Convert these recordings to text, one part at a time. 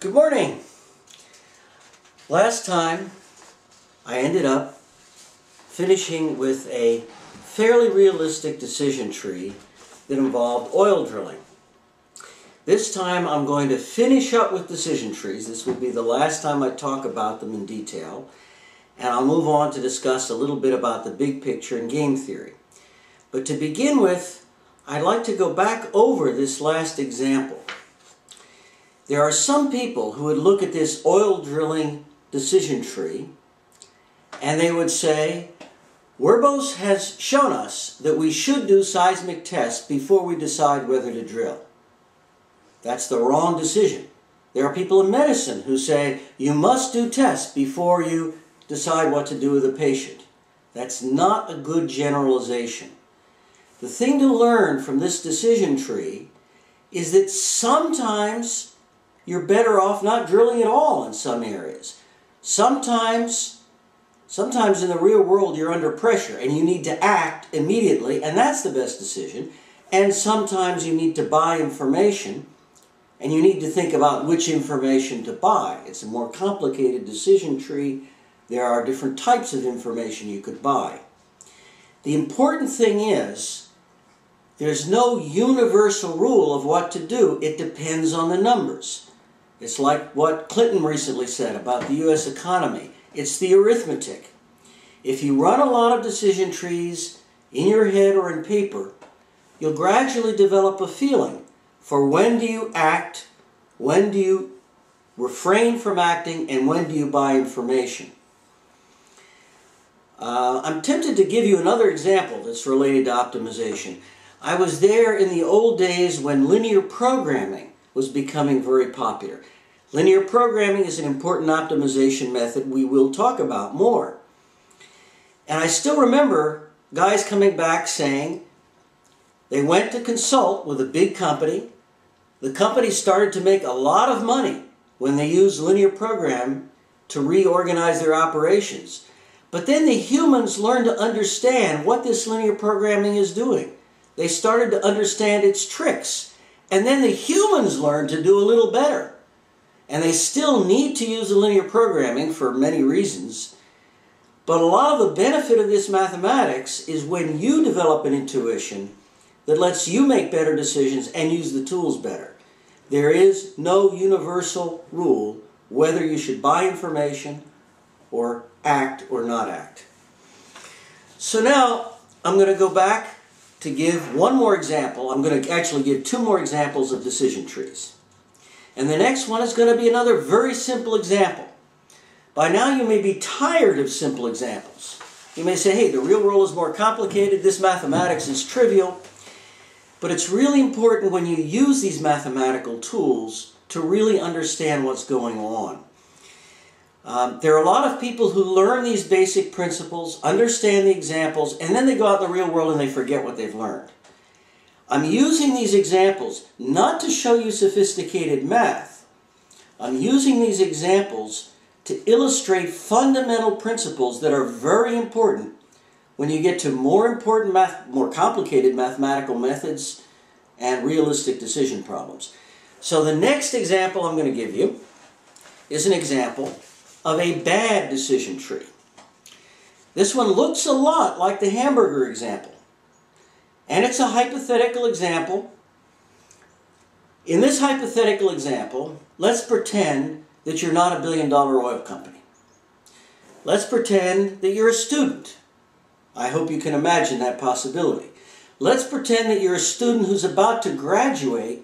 Good morning. Last time I ended up finishing with a fairly realistic decision tree that involved oil drilling. This time I'm going to finish up with decision trees. This will be the last time I talk about them in detail, and I'll move on to discuss a little bit about the big picture and game theory. But to begin with, I'd like to go back over this last example. There are some people who would look at this oil drilling decision tree and they would say, Werbos has shown us that we should do seismic tests before we decide whether to drill. That's the wrong decision. There are people in medicine who say you must do tests before you decide what to do with a patient. That's not a good generalization. The thing to learn from this decision tree is that sometimes you're better off not drilling at all in some areas. Sometimes in the real world you're under pressure and you need to act immediately, and that's the best decision. And sometimes you need to buy information and you need to think about which information to buy. It's a more complicated decision tree. There are different types of information you could buy. The important thing is there's no universal rule of what to do. It depends on the numbers. It's like what Clinton recently said about the U.S. economy. It's the arithmetic. If you run a lot of decision trees in your head or in paper, you'll gradually develop a feeling for when do you act, when do you refrain from acting, and when do you buy information. I'm tempted to give you another example that's related to optimization. I was there in the old days when linear programming was becoming very popular. Linear programming is an important optimization method we will talk about more. And I still remember guys coming back saying they went to consult with a big company. The company started to make a lot of money when they used linear program to reorganize their operations. But then the humans learned to understand what this linear programming is doing. They started to understand its tricks. And then the humans learned to do a little better. And they still need to use the linear programming for many reasons. But a lot of the benefit of this mathematics is when you develop an intuition that lets you make better decisions and use the tools better. There is no universal rule whether you should buy information or act or not act. So now I'm going to go back to give one more example. I'm going to actually give two more examples of decision trees. And the next one is going to be another very simple example. By now you may be tired of simple examples. You may say, hey, the real world is more complicated, this mathematics is trivial. But it's really important when you use these mathematical tools to really understand what's going on. There are a lot of people who learn these basic principles, understand the examples, and then they go out in the real world and they forget what they've learned. I'm using these examples not to show you sophisticated math. I'm using these examples to illustrate fundamental principles that are very important when you get to more complicated mathematical methods and realistic decision problems. So the next example I'm going to give you is an example of a bad decision tree. This one looks a lot like the hamburger example. And it's a hypothetical example. In this hypothetical example, let's pretend that you're not a billion-dollar oil company. Let's pretend that you're a student. I hope you can imagine that possibility. Let's pretend that you're a student who's about to graduate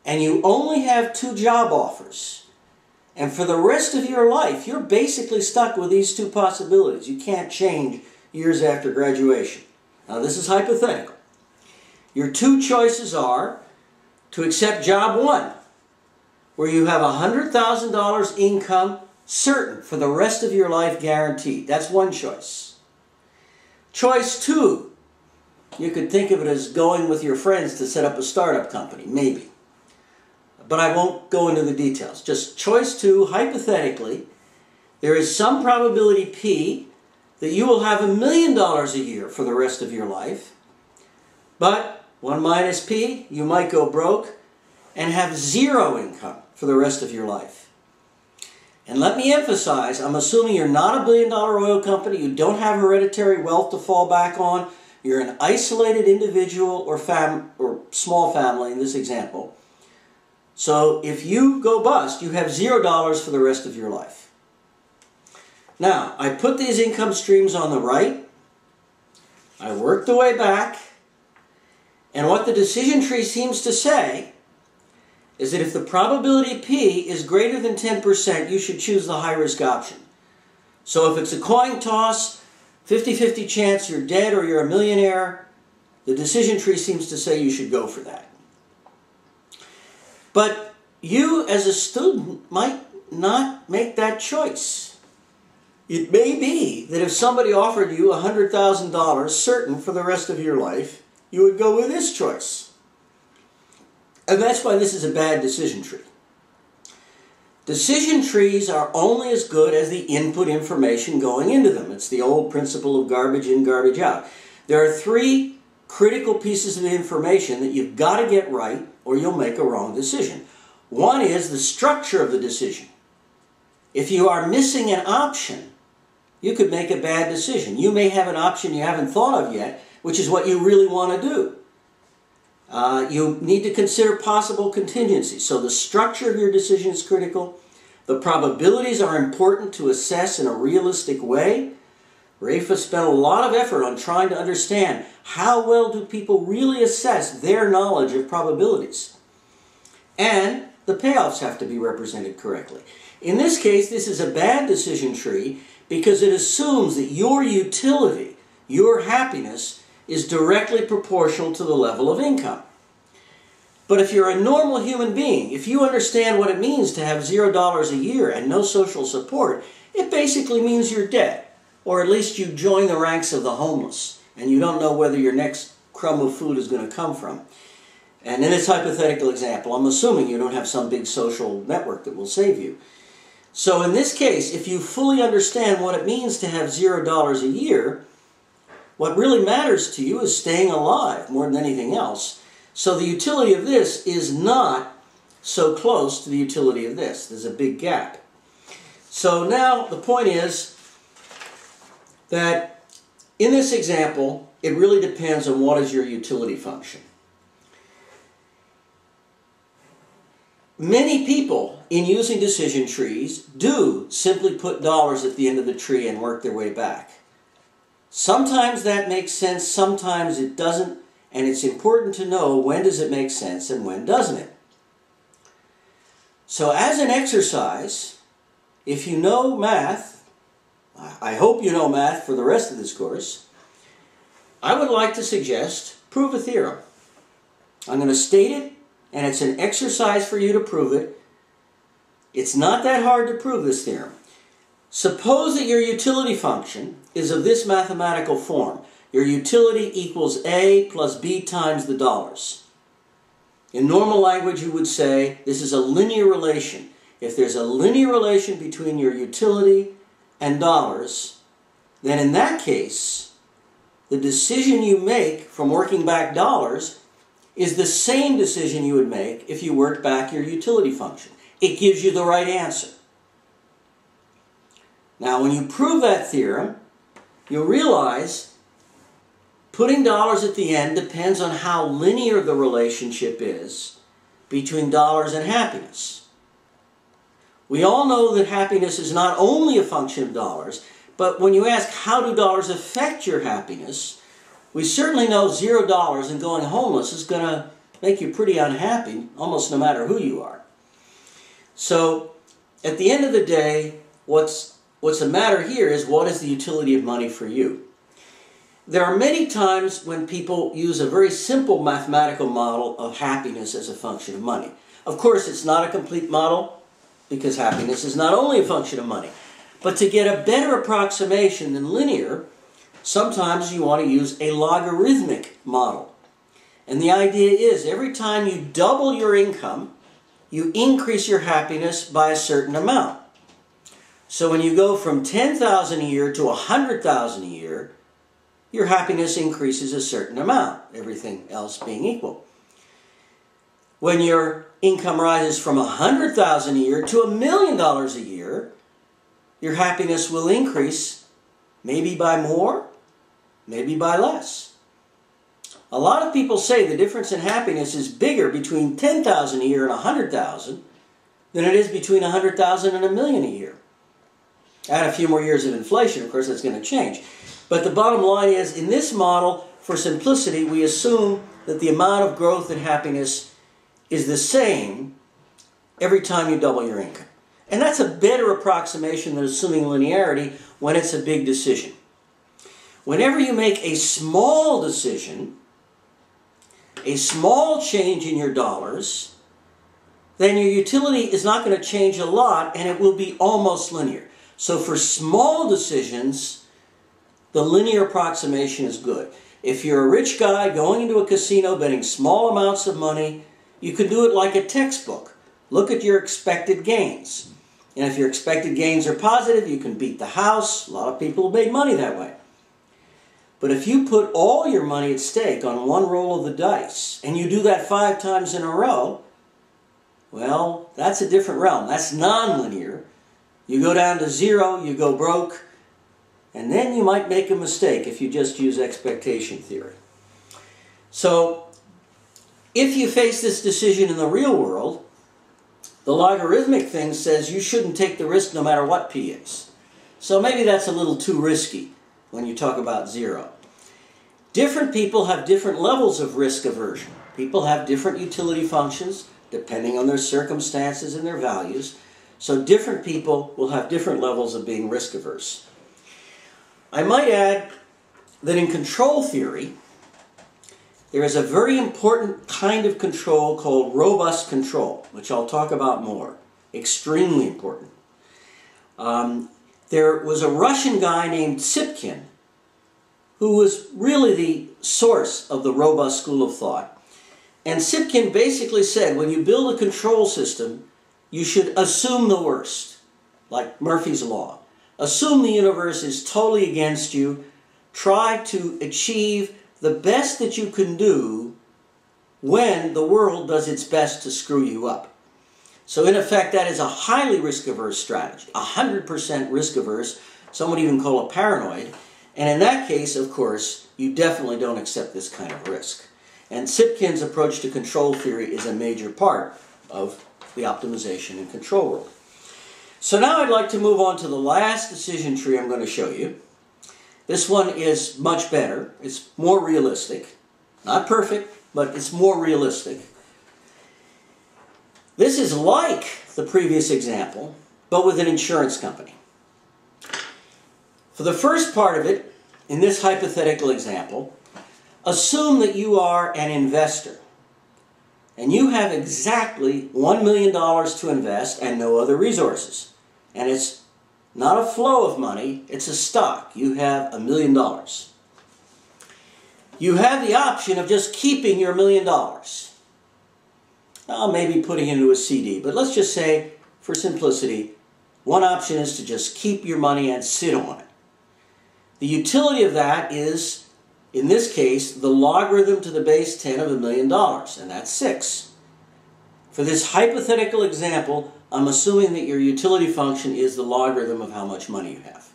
and you only have 2 job offers. And for the rest of your life, you're basically stuck with these 2 possibilities. You can't change years after graduation. Now, this is hypothetical. Your 2 choices are to accept job 1, where you have $100,000 income certain for the rest of your life, guaranteed. That's one choice. Choice 2, you could think of it as going with your friends to set up a startup company, maybe. But I won't go into the details. Just choice 2, hypothetically, there is some probability P that you will have $1 million a year for the rest of your life. But 1 minus P, you might go broke. and have zero income for the rest of your life. And let me emphasize, I'm assuming you're not a billion-dollar oil company, you don't have hereditary wealth to fall back on, you're an isolated individual or small family in this example. So if you go bust, you have $0 for the rest of your life. Now, I put these income streams on the right, I work the way back, and what the decision tree seems to say is that if the probability P is greater than 10%, you should choose the high-risk option. So if it's a coin toss, 50-50 chance you're dead or you're a millionaire, the decision tree seems to say you should go for that. But you as a student might not make that choice. It may be that if somebody offered you $100,000 certain for the rest of your life, you would go with this choice. And that's why this is a bad decision tree. Decision trees are only as good as the input information going into them. It's the old principle of garbage in, garbage out. There are three critical pieces of information that you've got to get right or you'll make a wrong decision. One is the structure of the decision. If you are missing an option, you could make a bad decision. You may have an option you haven't thought of yet, which is what you really want to do. You need to consider possible contingencies. So the structure of your decision is critical. The probabilities are important to assess in a realistic way. Rafa spent a lot of effort on trying to understand how well do people really assess their knowledge of probabilities. And the payoffs have to be represented correctly. In this case, this is a bad decision tree because it assumes that your utility, your happiness, is directly proportional to the level of income. But if you're a normal human being, if you understand what it means to have $0 a year and no social support, it basically means you're dead. Or at least you join the ranks of the homeless and you don't know whether your next crumb of food is going to come from. And in this hypothetical example, I'm assuming you don't have some big social network that will save you. So in this case, if you fully understand what it means to have $0 a year, what really matters to you is staying alive more than anything else. So the utility of this is not so close to the utility of this. There's a big gap. So now the point is that in this example, it really depends on what is your utility function. Many people in using decision trees do simply put dollars at the end of the tree and work their way back. Sometimes that makes sense, sometimes it doesn't, and it's important to know when does it make sense and when doesn't it. So as an exercise, if you know math, I hope you know math for the rest of this course, I would like to suggest prove a theorem. I'm going to state it, and it's an exercise for you to prove it. It's not that hard to prove this theorem. Suppose that your utility function is of this mathematical form. Your utility equals A plus B times the dollars. In normal language, you would say this is a linear relation. If there's a linear relation between your utility and dollars, then in that case, the decision you make from working back dollars is the same decision you would make if you worked back your utility function. It gives you the right answer. Now, when you prove that theorem, you'll realize putting dollars at the end depends on how linear the relationship is between dollars and happiness. We all know that happiness is not only a function of dollars, but when you ask how do dollars affect your happiness, we certainly know $0 and going homeless is going to make you pretty unhappy, almost no matter who you are. So, at the end of the day, what's the matter here is what is the utility of money for you? There are many times when people use a very simple mathematical model of happiness as a function of money. Of course, it's not a complete model because happiness is not only a function of money. But to get a better approximation than linear, sometimes you want to use a logarithmic model. And the idea is every time you double your income, you increase your happiness by a certain amount. So when you go from $10,000 a year to $100,000 a year, your happiness increases a certain amount, everything else being equal. When your income rises from $100,000 a year to $1 million a year, your happiness will increase, maybe by more, maybe by less. A lot of people say the difference in happiness is bigger between $10,000 a year and $100,000 than it is between $100,000 and $1 million a year. Add a few more years of inflation, of course, that's going to change. But the bottom line is, in this model, for simplicity, we assume that the amount of growth in happiness is the same every time you double your income. And that's a better approximation than assuming linearity when it's a big decision. Whenever you make a small decision, a small change in your dollars, then your utility is not going to change a lot and it will be almost linear. So for small decisions, the linear approximation is good. If you're a rich guy going into a casino betting small amounts of money, you could do it like a textbook. Look at your expected gains. And if your expected gains are positive, you can beat the house. A lot of people have made money that way. But if you put all your money at stake on one roll of the dice, and you do that 5 times in a row, well, that's a different realm. That's nonlinear. You go down to 0, you go broke, and then you might make a mistake if you just use expectation theory. So, if you face this decision in the real world, the logarithmic thing says you shouldn't take the risk no matter what p is. So maybe that's a little too risky when you talk about 0. Different people have different levels of risk aversion. People have different utility functions depending on their circumstances and their values. So different people will have different levels of being risk averse. I might add that in control theory, there is a very important kind of control called robust control, which I'll talk about more. Extremely important. There was a Russian guy named Sipkin who was really the source of the robust school of thought. And Sipkin basically said, when you build a control system, you should assume the worst, like Murphy's Law. Assume the universe is totally against you. Try to achieve the best that you can do when the world does its best to screw you up. So in effect, that is a highly risk-averse strategy, 100% risk-averse. Some would even call it paranoid. And in that case, of course, you definitely don't accept this kind of risk. And Sipkin's approach to control theory is a major part of the optimization and control world. So now I'd like to move on to the last decision tree I'm going to show you. This one is much better. It's more realistic. Not perfect, but it's more realistic. This is like the previous example, but with an insurance company. For the first part of it, in this hypothetical example, assume that you are an investor. And you have exactly $1 million to invest and no other resources. And it's not a flow of money, it's a stock. You have $1 million. You have the option of just keeping your $1 million. Now, maybe putting it into a CD, but let's just say, for simplicity, one option is to just keep your money and sit on it. The utility of that is, in this case, the logarithm to the base 10 of $1 million, and that's 6. For this hypothetical example, I'm assuming that your utility function is the logarithm of how much money you have.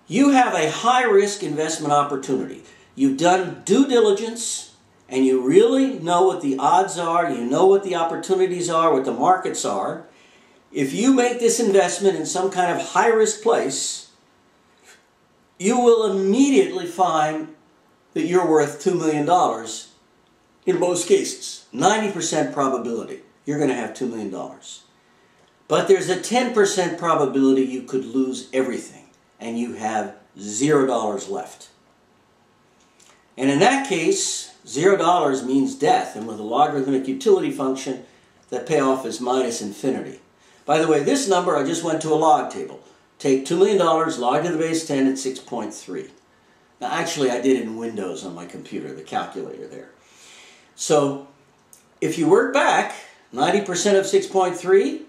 You have a high-risk investment opportunity. You've done due diligence, and you really know what the odds are, you know what the opportunities are, what the markets are. If you make this investment in some kind of high-risk place, you will immediately find that you're worth $2 million in most cases. 90% probability you're going to have $2 million. But there's a 10% probability you could lose everything and you have $0 left. And in that case, $0 means death, and with a logarithmic utility function, the payoff is minus infinity. By the way, this number I just went to a log table. Take $2 million, log to the base 10 at 6.3. Now actually I did it in Windows on my computer, the calculator there. So if you work back, 90% of 6.3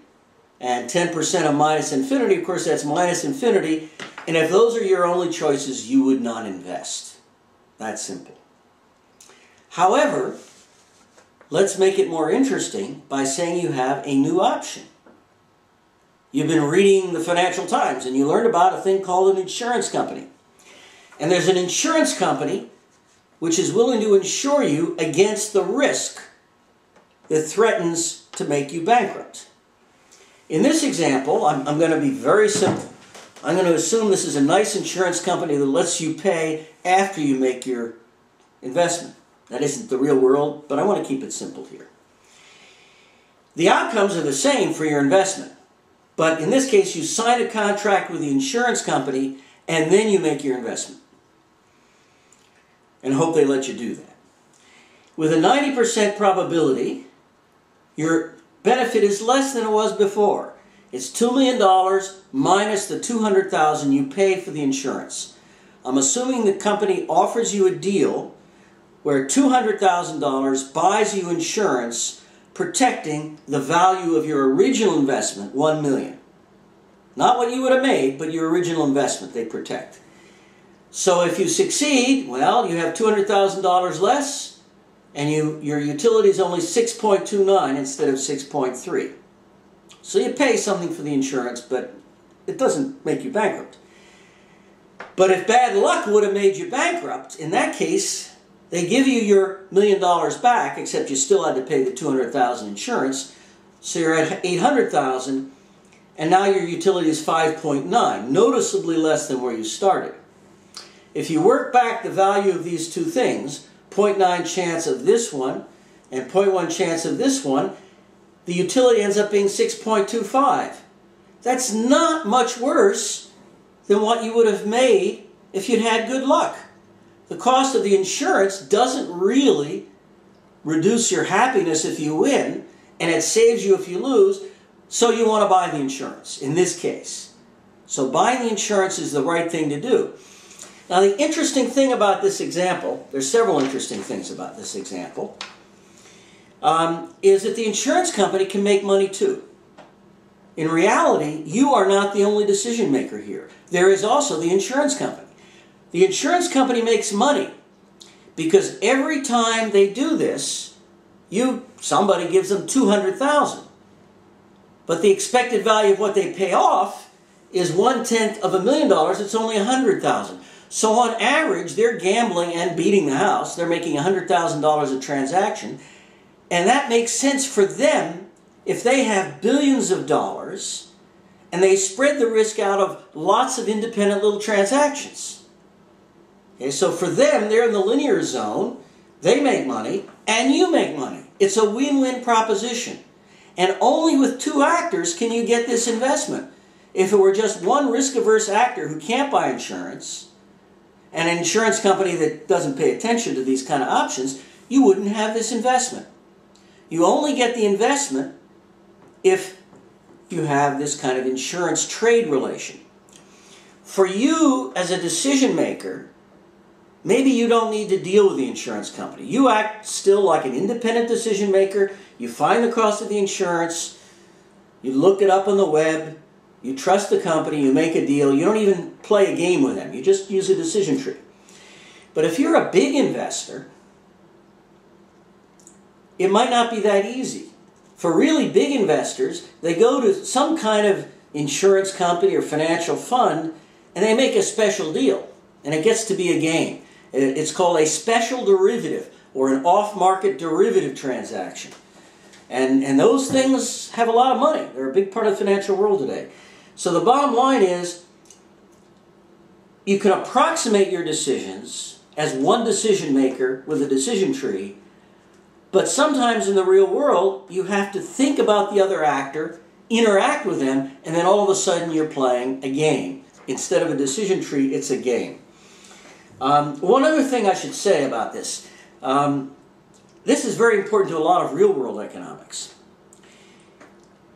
and 10% of minus infinity, of course that's minus infinity, and if those are your only choices, you would not invest. That's simple. However, Let's make it more interesting by saying you have a new option. You've been reading the Financial Times and you learned about a thing called an insurance company. And there's an insurance company which is willing to insure you against the risk that threatens to make you bankrupt. In this example, I'm going to be very simple. I'm going to assume this is a nice insurance company that lets you pay after you make your investment. That isn't the real world, but I want to keep it simple here. The outcomes are the same for your investment. But in this case, you sign a contract with the insurance company and then you make your investment. And hope they let you do that. With a 90% probability, your benefit is less than it was before. It's $2 million minus the $200,000 you pay for the insurance. I'm assuming the company offers you a deal where $200,000 buys you insurance protecting the value of your original investment, $1 million. Not what you would have made, but your original investment they protect. So if you succeed, well, you have $200,000 less, and your utility is only 6.29 instead of 6.3. So you pay something for the insurance, but it doesn't make you bankrupt. But if bad luck would have made you bankrupt, in that case, they give you your $1 million back, except you still had to pay the $200,000 insurance. So you're at $800,000, and now your utility is 5.9, noticeably less than where you started. If you work back the value of these two things, 0.9 chance of this one and 0.1 chance of this one, the utility ends up being 6.25. That's not much worse than what you would have made if you'd had good luck. The cost of the insurance doesn't really reduce your happiness if you win, and it saves you if you lose, so you want to buy the insurance in this case. So buying the insurance is the right thing to do. Now the interesting thing about this example, there's several interesting things about this example, is that the insurance company can make money too. In reality, you are not the only decision maker here. There is also the insurance company. The insurance company makes money because every time they do this, somebody gives them $200,000. But the expected value of what they pay off is 1/10 of $1 million. It's only $100,000. So on average, they're gambling and beating the house. They're making $100,000 a transaction. And that makes sense for them if they have billions of dollars and they spread the risk out of lots of independent little transactions. Okay, so for them, they're in the linear zone. They make money and you make money. It's a win-win proposition. And only with two actors can you get this investment. If it were just one risk-averse actor who can't buy insurance, and an insurance company that doesn't pay attention to these kind of options, you wouldn't have this investment. You only get the investment if you have this kind of insurance-trade relation. For you as a decision maker, maybe you don't need to deal with the insurance company. You act still like an independent decision maker. You find the cost of the insurance. You look it up on the web. You trust the company, you make a deal, you don't even play a game with them, you just use a decision tree. But if you're a big investor, it might not be that easy. For really big investors, they go to some kind of insurance company or financial fund and they make a special deal. And it gets to be a game. It's called a special derivative or an off-market derivative transaction. And those things have a lot of money. They're a big part of the financial world today. So the bottom line is, you can approximate your decisions as one decision maker with a decision tree, but sometimes in the real world, you have to think about the other actor, interact with them, and then all of a sudden you're playing a game. Instead of a decision tree, it's a game. One other thing I should say about this. This is very important to a lot of real-world economics.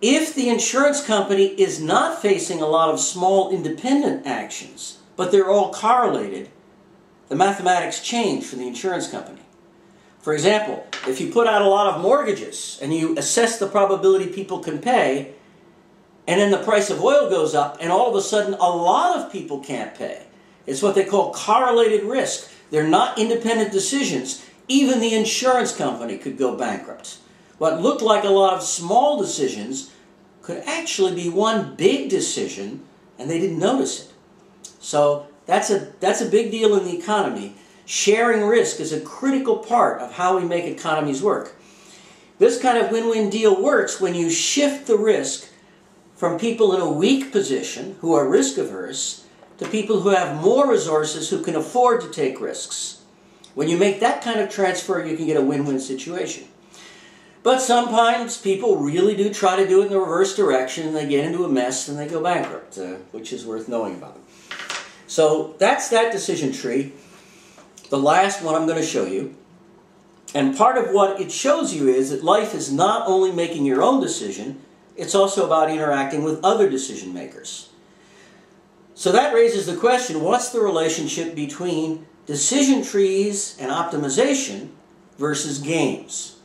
If the insurance company is not facing a lot of small independent actions, but they're all correlated, the mathematics change for the insurance company. For example, if you put out a lot of mortgages and you assess the probability people can pay, and then the price of oil goes up and all of a sudden a lot of people can't pay. It's what they call correlated risk. They're not independent decisions. Even the insurance company could go bankrupt. What looked like a lot of small decisions could actually be one big decision, and they didn't notice it. So that's a big deal in the economy. Sharing risk is a critical part of how we make economies work. This kind of win-win deal works when you shift the risk from people in a weak position, who are risk-averse, to people who have more resources who can afford to take risks. When you make that kind of transfer, you can get a win-win situation. But sometimes people really do try to do it in the reverse direction, and they get into a mess and they go bankrupt, which is worth knowing about. So that's that decision tree. The last one I'm going to show you. And part of what it shows you is that life is not only making your own decision, it's also about interacting with other decision makers. So that raises the question, what's the relationship between decision trees and optimization versus games?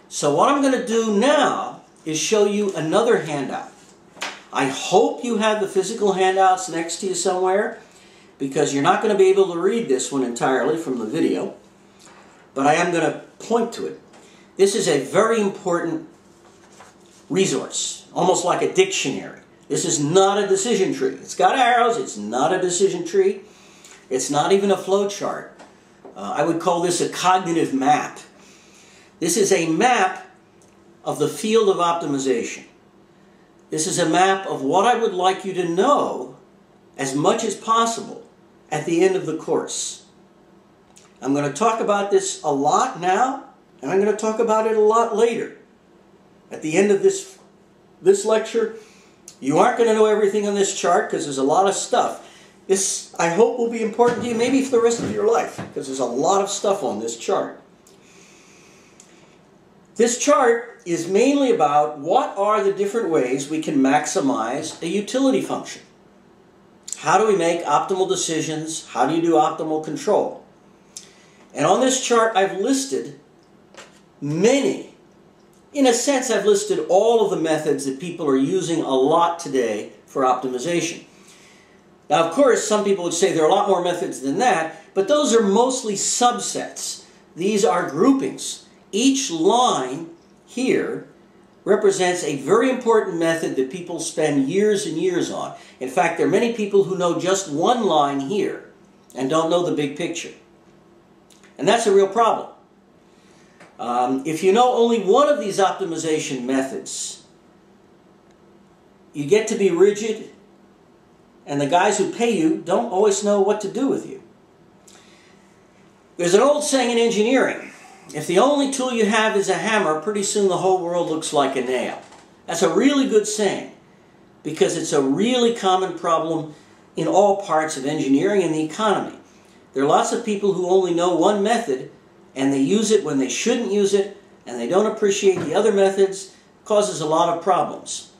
So what I'm going to do now is show you another handout. I hope you have the physical handouts next to you somewhere, because you're not going to be able to read this one entirely from the video, but I am going to point to it. This is a very important resource, almost like a dictionary. This is not a decision tree. It's got arrows. It's not a decision tree. It's not even a flow chart. I would call this a cognitive map. This is a map of the field of optimization. This is a map of what I would like you to know as much as possible at the end of the course. I'm going to talk about this a lot now, and I'm going to talk about it a lot later. At the end of this lecture, you aren't going to know everything on this chart because there's a lot of stuff. This, I hope, will be important to you maybe for the rest of your life, because there's a lot of stuff on this chart. This chart is mainly about what are the different ways we can maximize a utility function. How do we make optimal decisions? How do you do optimal control? And on this chart I've listed many. In a sense, I've listed all of the methods that people are using a lot today for optimization. Now, of course, some people would say there are a lot more methods than that, but those are mostly subsets. These are groupings. Each line here represents a very important method that people spend years and years on. In fact, there are many people who know just one line here and don't know the big picture. And that's a real problem. If you know only one of these optimization methods, you get to be rigid, and the guys who pay you don't always know what to do with you. There's an old saying in engineering, if the only tool you have is a hammer, pretty soon the whole world looks like a nail. That's a really good saying, because it's a really common problem in all parts of engineering and the economy. There are lots of people who only know one method, and they use it when they shouldn't use it, and they don't appreciate the other methods. It causes a lot of problems.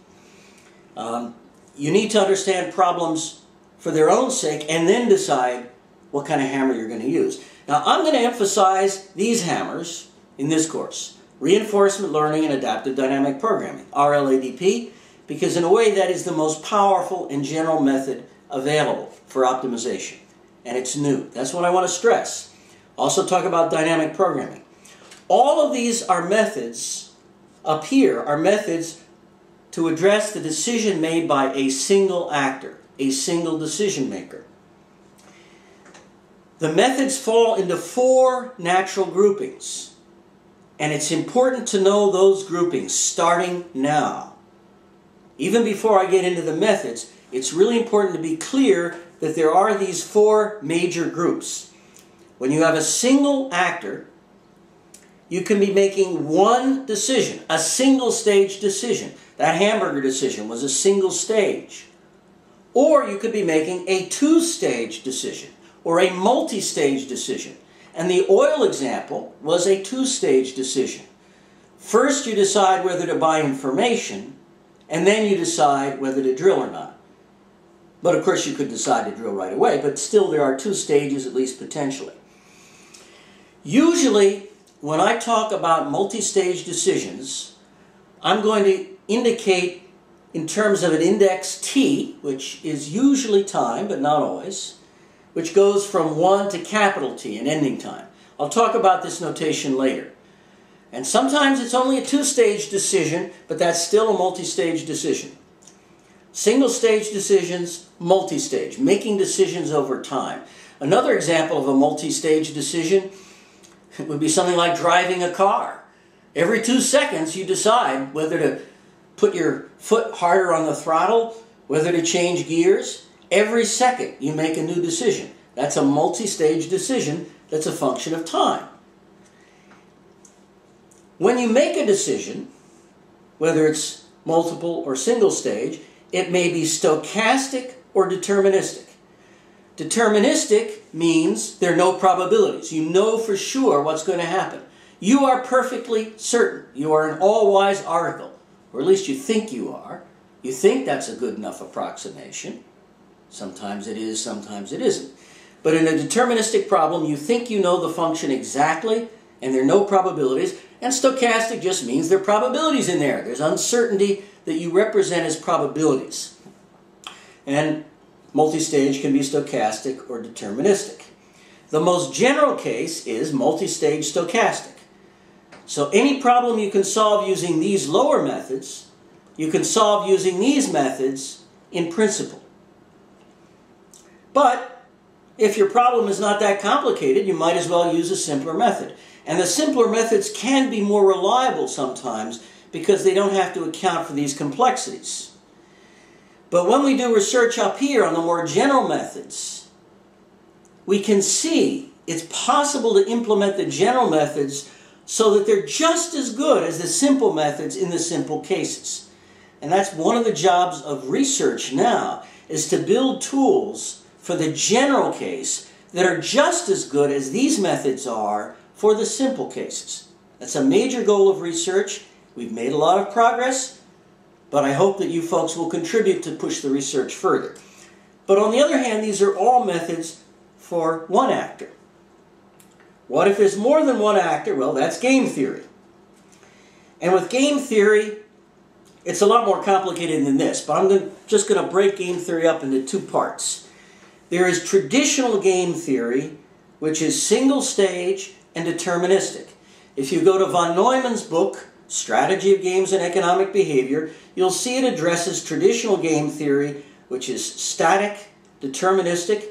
You need to understand problems for their own sake, and then decide what kind of hammer you're going to use. Now, I'm going to emphasize these hammers in this course: Reinforcement Learning and Adaptive Dynamic Programming, RLADP, because in a way that is the most powerful and general method available for optimization. And it's new. That's what I want to stress. Also talk about dynamic programming. All of these are methods, up here, are methods to address the decision made by a single actor, a single decision maker. The methods fall into 4 natural groupings, and it's important to know those groupings starting now. Even before I get into the methods, it's really important to be clear that there are these 4 major groups. When you have a single actor, you can be making one decision, a single stage decision. That hamburger decision was a single stage. Or you could be making a 2-stage decision, or a multi-stage decision. And the oil example was a 2-stage decision. First you decide whether to buy information, and then you decide whether to drill or not. But of course you could decide to drill right away, but still there are 2 stages at least potentially. Usually when I talk about multi-stage decisions, I'm going to indicate in terms of an index T, which is usually time, but not always, which goes from 1 to capital T, an ending time. I'll talk about this notation later. And sometimes it's only a two-stage decision, but that's still a multi-stage decision. Single-stage decisions, multi-stage, making decisions over time. Another example of a multi-stage decision would be something like driving a car. Every 2 seconds you decide whether to put your foot harder on the throttle, whether to change gears. Every second you make a new decision. That's a multi-stage decision that's a function of time. When you make a decision, whether it's multiple or single stage, it may be stochastic or deterministic. Deterministic means there are no probabilities. You know for sure what's going to happen. You are perfectly certain. You are an all-wise oracle, or at least you think you are. You think that's a good enough approximation. Sometimes it is, sometimes it isn't. But in a deterministic problem, you think you know the function exactly, and there are no probabilities. And stochastic just means there are probabilities in there. There's uncertainty that you represent as probabilities. And multi-stage can be stochastic or deterministic. The most general case is multi-stage stochastic. So any problem you can solve using these lower methods, you can solve using these methods in principle. But if your problem is not that complicated, you might as well use a simpler method. And the simpler methods can be more reliable sometimes because they don't have to account for these complexities. But when we do research up here on the more general methods, we can see it's possible to implement the general methods so that they're just as good as the simple methods in the simple cases. And that's one of the jobs of research now, is to build tools for the general case that are just as good as these methods are for the simple cases. That's a major goal of research. We've made a lot of progress, but I hope that you folks will contribute to push the research further. But on the other hand, these are all methods for one actor. What if there's more than one actor? Well, that's game theory. And with game theory, it's a lot more complicated than this, but I'm just going to break game theory up into two parts. There is traditional game theory, which is single stage and deterministic. If you go to von Neumann's book, Strategy of Games and Economic Behavior, you'll see it addresses traditional game theory, which is static, deterministic.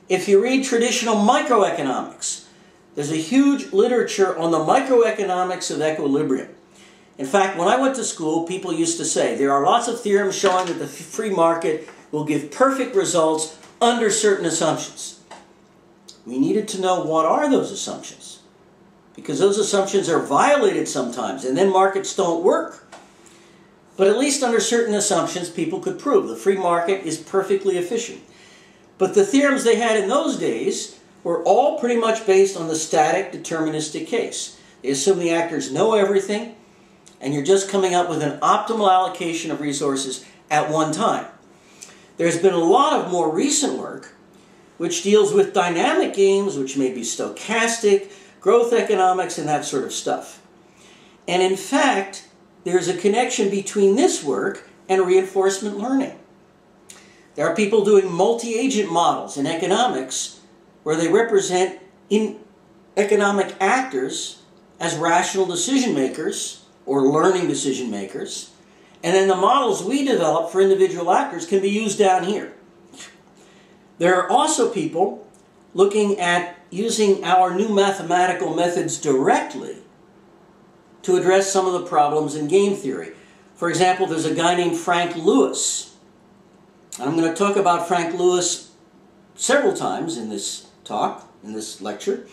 If you read traditional microeconomics, there's a huge literature on the microeconomics of equilibrium. In fact, when I went to school, people used to say there are lots of theorems showing that the free market will give perfect results under certain assumptions. We needed to know what are those assumptions, because those assumptions are violated sometimes, and then markets don't work. But at least under certain assumptions, people could prove the free market is perfectly efficient. But the theorems they had in those days were all pretty much based on the static deterministic case. They assume the actors know everything, and you're just coming up with an optimal allocation of resources at one time. There's been a lot of more recent work which deals with dynamic games, which may be stochastic, growth economics, and that sort of stuff. And in fact, there's a connection between this work and reinforcement learning. There are people doing multi-agent models in economics where they represent economic actors as rational decision makers or learning decision makers. And then the models we develop for individual actors can be used down here. There are also people looking at using our new mathematical methods directly to address some of the problems in game theory. For example, there's a guy named Frank Lewis. I'm going to talk about Frank Lewis several times in this talk, in this lecture.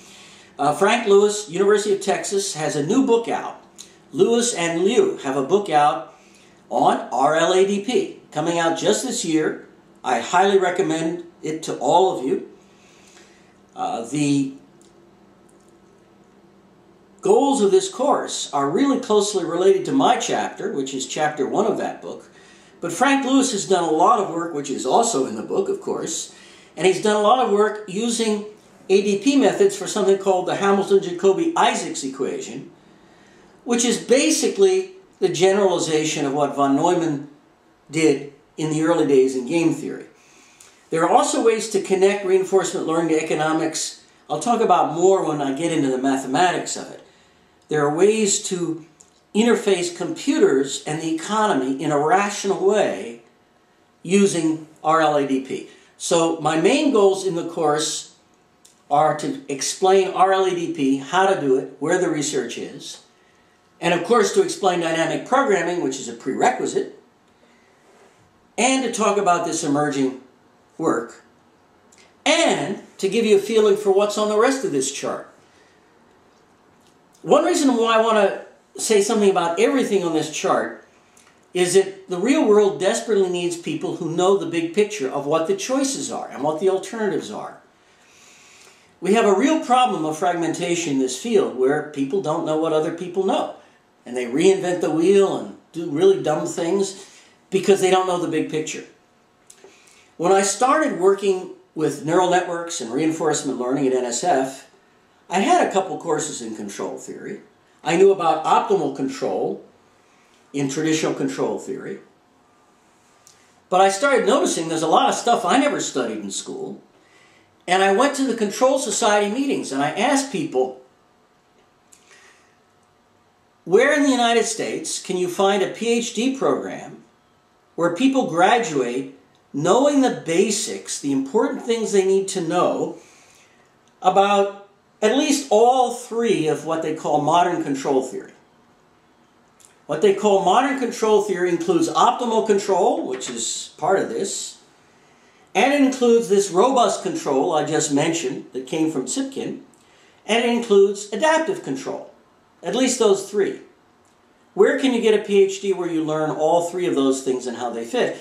Frank Lewis, University of Texas, has a new book out. Lewis and Liu have a book out on RLADP, coming out just this year. I highly recommend it to all of you. The goals of this course are really closely related to my chapter, which is chapter 1 of that book. But Frank Lewis has done a lot of work, which is also in the book, of course, and he's done a lot of work using ADP methods for something called the Hamilton-Jacobi-Isaacs equation, which is basically the generalization of what von Neumann did in the early days in game theory. There are also ways to connect reinforcement learning to economics I'll talk about more when I get into the mathematics of it. There are ways to interface computers and the economy in a rational way using RLADP. So my main goals in the course are to explain RLADP, how to do it, where the research is, and of course to explain dynamic programming, which is a prerequisite, and to talk about this emerging work, and to give you a feeling for what's on the rest of this chart. One reason why I want to say something about everything on this chart is that the real world desperately needs people who know the big picture of what the choices are and what the alternatives are. We have a real problem of fragmentation in this field where people don't know what other people know. And they reinvent the wheel and do really dumb things because they don't know the big picture. When I started working with neural networks and reinforcement learning at NSF, I had a couple courses in control theory. I knew about optimal control in traditional control theory. But I started noticing there's a lot of stuff I never studied in school. And I went to the Control Society meetings and I asked people, where in the United States can you find a PhD program where people graduate knowing the basics, the important things they need to know about at least all three of what they call modern control theory? What they call modern control theory includes optimal control, which is part of this, and it includes this robust control I just mentioned that came from CLION, and it includes adaptive control, at least those three. Where can you get a PhD where you learn all three of those things and how they fit?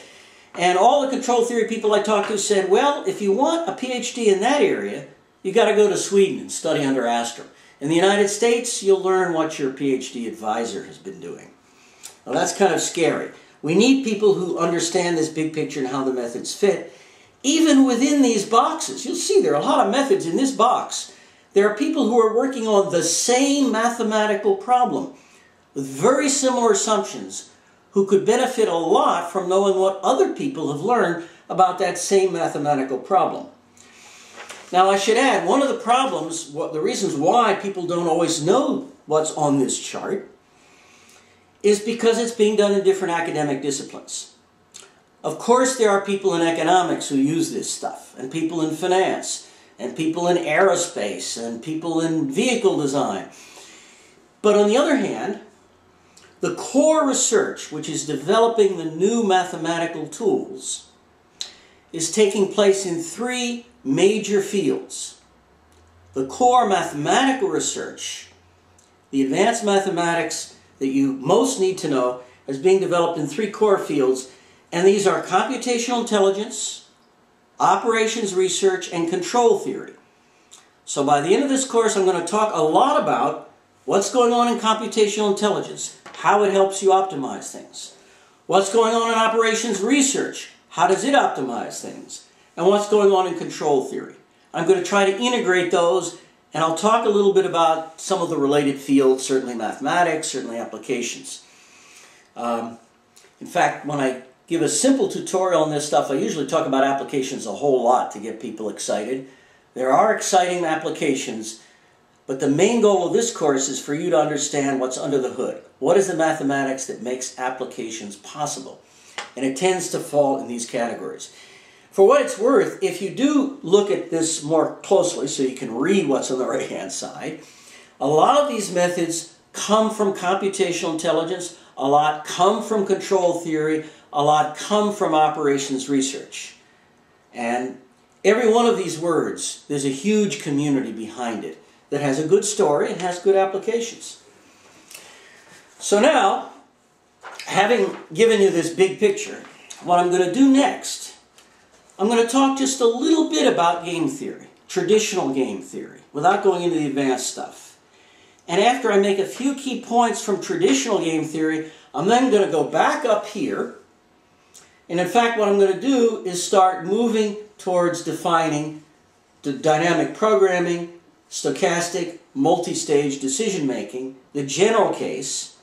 And all the control theory people I talked to said, well, if you want a PhD in that area, you got to go to Sweden and study under Astor. In the United States, you'll learn what your PhD advisor has been doing. Well, that's kind of scary. We need people who understand this big picture and how the methods fit, even within these boxes. You'll see there are a lot of methods in this box. There are people who are working on the same mathematical problem with very similar assumptions who could benefit a lot from knowing what other people have learned about that same mathematical problem. Now, I should add, one of the problems, the reasons why people don't always know what's on this chart is because it's being done in different academic disciplines. Of course, there are people in economics who use this stuff, and people in finance, and people in aerospace, and people in vehicle design. But on the other hand, the core research, which is developing the new mathematical tools, is taking place in three major fields. The core mathematical research, the advanced mathematics that you most need to know, is being developed in three core fields, and these are computational intelligence, operations research, and control theory. So by the end of this course, I'm going to talk a lot about what's going on in computational intelligence, how it helps you optimize things. What's going on in operations research, how does it optimize things? And what's going on in control theory. I'm going to try to integrate those, and I'll talk a little bit about some of the related fields, certainly mathematics, certainly applications. In fact, when I give a simple tutorial on this stuff, I usually talk about applications a whole lot to get people excited. There are exciting applications, but the main goal of this course is for you to understand what's under the hood. What is the mathematics that makes applications possible? And it tends to fall in these categories. For what it's worth, if you do look at this more closely so you can read what's on the right-hand side, a lot of these methods come from computational intelligence, a lot come from control theory, a lot come from operations research. And every one of these words, there's a huge community behind it that has a good story and has good applications. So now, having given you this big picture, what I'm going to do next, I'm going to talk just a little bit about game theory, traditional game theory, without going into the advanced stuff. And after I make a few key points from traditional game theory, I'm then going to go back up here. And in fact, what I'm going to do is start moving towards defining the dynamic programming, stochastic, multi-stage decision-making, the general case.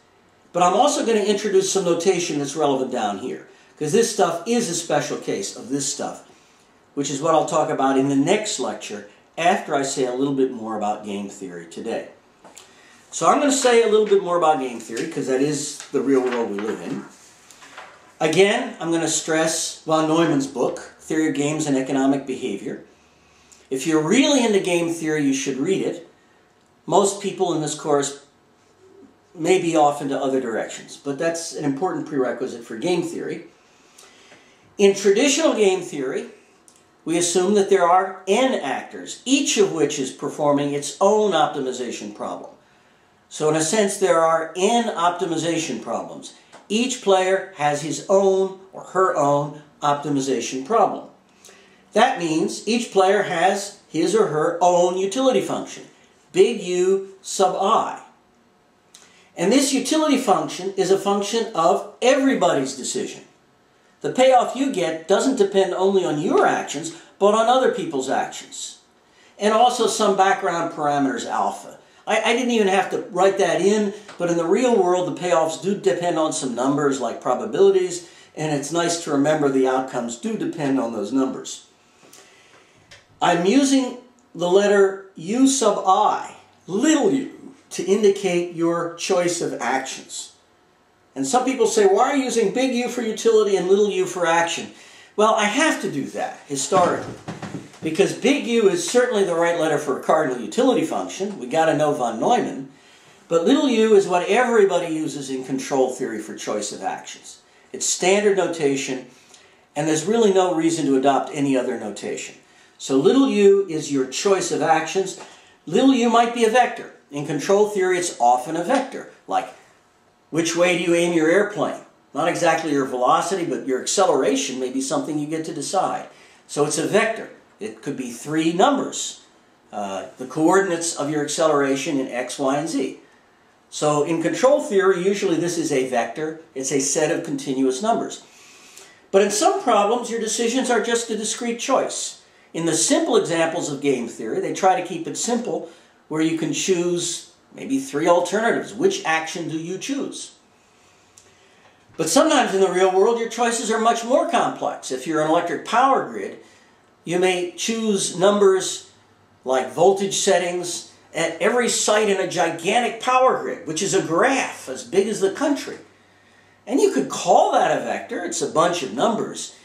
But I'm also going to introduce some notation that's relevant down here, because this stuff is a special case of this stuff, which is what I'll talk about in the next lecture after I say a little bit more about game theory today. So I'm going to say a little bit more about game theory because that is the real world we live in. Again, I'm going to stress von Neumann's book, Theory of Games and Economic Behavior. If you're really into game theory, you should read it. Most people in this course may be off into other directions, but that's an important prerequisite for game theory. In traditional game theory, we assume that there are n actors, each of which is performing its own optimization problem. So in a sense, there are n optimization problems. Each player has his own or her own optimization problem. That means each player has his or her own utility function, big U sub I. And this utility function is a function of everybody's decision. The payoff you get doesn't depend only on your actions, but on other people's actions. And also some background parameters alpha. I didn't even have to write that in, but in the real world the payoffs do depend on some numbers like probabilities, and it's nice to remember the outcomes do depend on those numbers. I'm using the letter U sub I, little u, to indicate your choice of actions. And some people say, why are you using big U for utility and little u for action? Well, I have to do that, historically. Because big U is certainly the right letter for a cardinal utility function. We got to know von Neumann. But little u is what everybody uses in control theory for choice of actions. It's standard notation, and there's really no reason to adopt any other notation. So little u is your choice of actions. Little u might be a vector. In control theory, it's often a vector. Like, which way do you aim your airplane? Not exactly your velocity, but your acceleration may be something you get to decide. So it's a vector. It could be three numbers, the coordinates of your acceleration in x, y, and z. So in control theory, usually this is a vector. It's a set of continuous numbers. But in some problems, your decisions are just a discrete choice. In the simple examples of game theory, they try to keep it simple, where you can choose maybe three alternatives. Which action do you choose? But sometimes in the real world, your choices are much more complex. If you're an electric power grid, you may choose numbers like voltage settings at every site in a gigantic power grid, which is a graph as big as the country. And you could call that a vector. It's a bunch of numbers.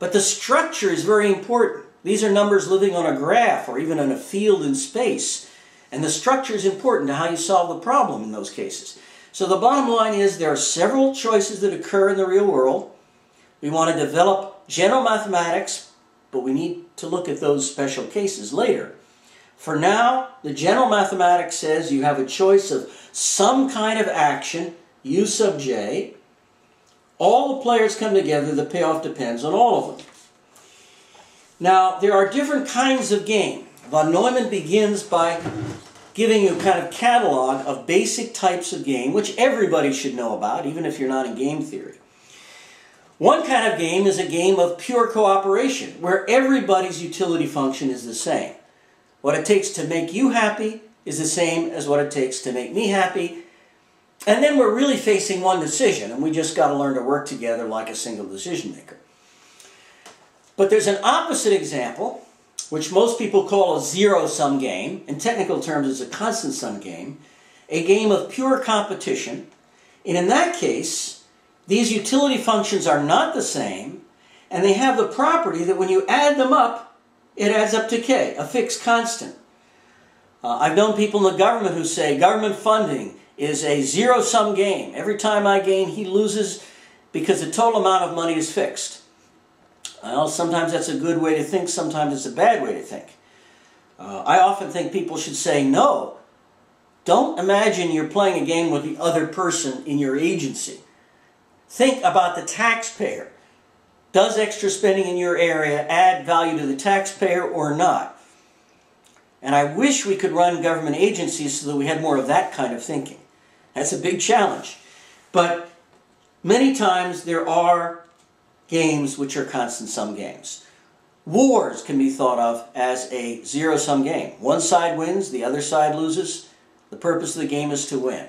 But the structure is very important. These are numbers living on a graph or even in a field in space. And the structure is important to how you solve the problem in those cases. So the bottom line is there are several choices that occur in the real world. We want to develop general mathematics, but we need to look at those special cases later. For now, the general mathematics says you have a choice of some kind of action, U sub j. All the players come together, the payoff depends on all of them. Now, there are different kinds of game. Von Neumann begins by giving you a kind of catalog of basic types of game, which everybody should know about, even if you're not in game theory. One kind of game is a game of pure cooperation, where everybody's utility function is the same. What it takes to make you happy is the same as what it takes to make me happy. And then we're really facing one decision, and we just got to learn to work together like a single decision maker. But there's an opposite example, which most people call a zero-sum game. In technical terms, it's a constant-sum game. A game of pure competition. And in that case, these utility functions are not the same, and they have the property that when you add them up, it adds up to k, a fixed constant. I've known people in the government who say government funding is a zero-sum game. Every time I gain, he loses because the total amount of money is fixed. Well, sometimes that's a good way to think, sometimes it's a bad way to think. I often think people should say, no, don't imagine you're playing a game with the other person in your agency. Think about the taxpayer. Does extra spending in your area add value to the taxpayer or not? And I wish we could run government agencies so that we had more of that kind of thinking. That's a big challenge. But many times there are games which are constant-sum games. Wars can be thought of as a zero-sum game. One side wins, the other side loses. The purpose of the game is to win.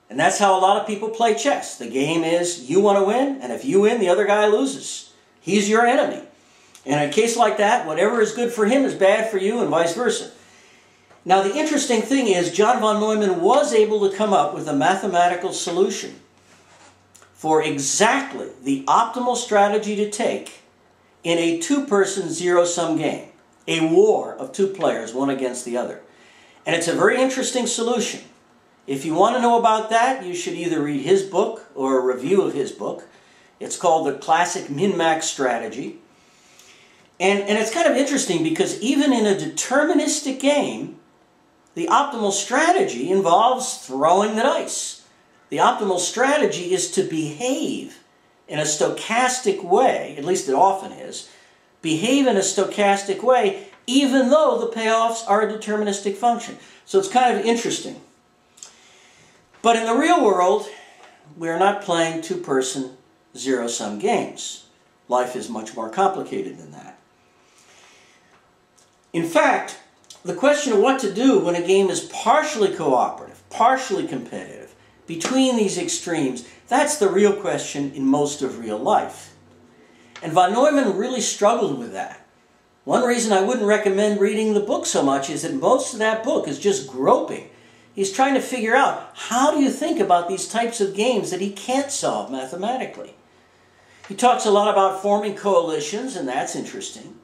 And that's how a lot of people play chess. The game is you want to win, and if you win, the other guy loses. He's your enemy. And in a case like that, whatever is good for him is bad for you and vice versa. Now the interesting thing is John von Neumann was able to come up with a mathematical solution for exactly the optimal strategy to take in a two-person zero-sum game. A war of two players, one against the other. And it's a very interesting solution. If you want to know about that, you should either read his book or a review of his book. It's called The Classic Min-Max Strategy. And it's kind of interesting because even in a deterministic game, the optimal strategy involves throwing the dice. The optimal strategy is to behave in a stochastic way, at least it often is, behave in a stochastic way even though the payoffs are a deterministic function. So it's kind of interesting. But in the real world, we're not playing two-person zero-sum games. Life is much more complicated than that. In fact, the question of what to do when a game is partially cooperative, partially competitive, between these extremes, that's the real question in most of real life. And von Neumann really struggled with that. One reason I wouldn't recommend reading the book so much is that most of that book is just groping. He's trying to figure out, how do you think about these types of games that he can't solve mathematically? He talks a lot about forming coalitions, and that's interesting.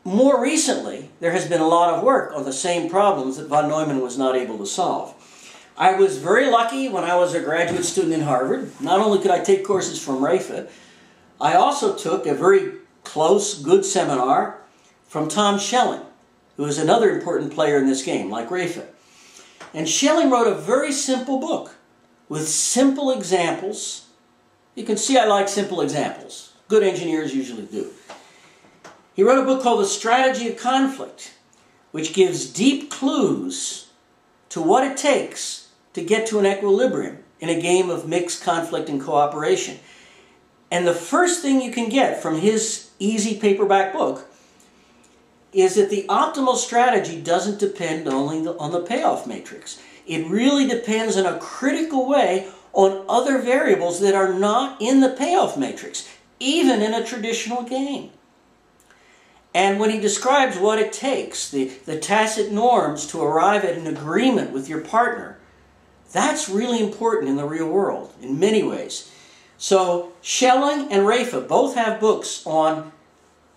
More recently, there has been a lot of work on the same problems that von Neumann was not able to solve. I was very lucky when I was a graduate student in Harvard. Not only could I take courses from RLADP, I also took a very close, good seminar from Tom Schelling, who is another important player in this game, like RLADP. And Schelling wrote a very simple book with simple examples. You can see I like simple examples. Good engineers usually do. He wrote a book called The Strategy of Conflict, which gives deep clues to what it takes to get to an equilibrium in a game of mixed conflict and cooperation. And the first thing you can get from his easy paperback book is that the optimal strategy doesn't depend only on the payoff matrix. It really depends in a critical way on other variables that are not in the payoff matrix, even in a traditional game. And when he describes what it takes, the tacit norms to arrive at an agreement with your partner, that's really important in the real world in many ways. So Schelling and RLADP both have books on